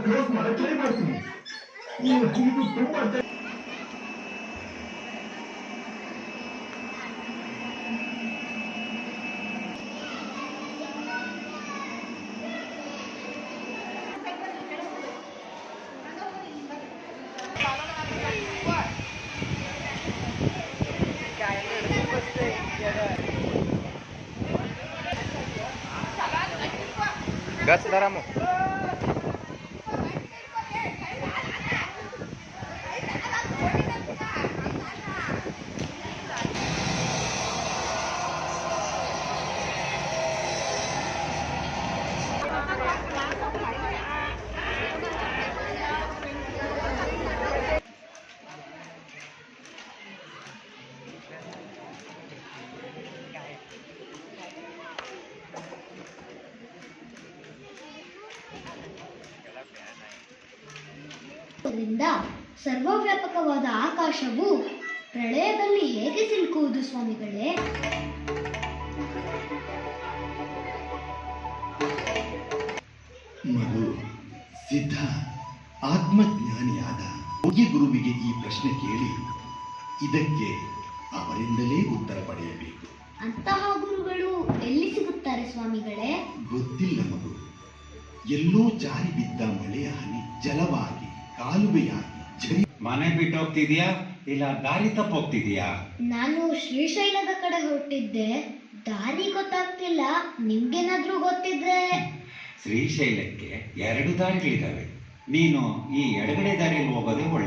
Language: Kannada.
ಕ್ಲೋಸ್ ಮಾಡಕ್ ಟ್ರೈ ಮಾಡ್ತೀನಿ. ಇದು ತುಂಬಾ gas darahmu. ಸರ್ವವ್ಯಾಪಕವಾದ ಆಕಾಶವು ಪ್ರಳಯದಲ್ಲಿ ಹೇಗೆ ಸಿಲುಕುವುದು ಸ್ವಾಮಿಗಳೇ? ಮಗು, ಸಿದ್ಧ ಆತ್ಮಜ್ಞಾನಿಯಾದ ಯೋಗಿ ಗುರುವಿಗೆ ಈ ಪ್ರಶ್ನೆ ಕೇಳಿ ಇದಕ್ಕೆ ಅವರಿಂದಲೇ ಉತ್ತರ ಪಡೆಯಬೇಕು. ಅಂತಹ ಗುರುಗಳು ಎಲ್ಲಿ ಸಿಗುತ್ತಾರೆ ಸ್ವಾಮಿಗಳೇ? ಗೊತ್ತಿಲ್ಲ ಮಗು. ಎಲ್ಲೋ ಜಾರಿ ಬಿದ್ದ ಮಳೆಯ ಹನಿ ಜಲವಾಗಿ ಕಾಲುವೆಯಾಗಿ ಮನೆ ಬಿಟ್ಟು ಹೋಗ್ತಿದ್ಯಾ ಇಲ್ಲ ದಾರಿ ತಪ್ಪೋಗ್ತಿದ್ಯಾ? ನಾನು ಶ್ರೀಶೈಲದ ಕಡೆ ಹೊರಟಿದ್ದೆ, ದಾರಿ ಗೊತ್ತಾಗ್ತಿಲ್ಲ. ನಿಮ್ಗೇನಾದ್ರೂ ಗೊತ್ತಿದ್ರೆ? ಶ್ರೀಶೈಲಕ್ಕೆ 2 ದಾರಿಗಳಿದಾವೆ. ನೀನು ಈ ಎಡಗಡೆ ದಾರಿಯಲ್ಲಿ ಹೋಗೋದೇ ಒಳ್ಳೆ.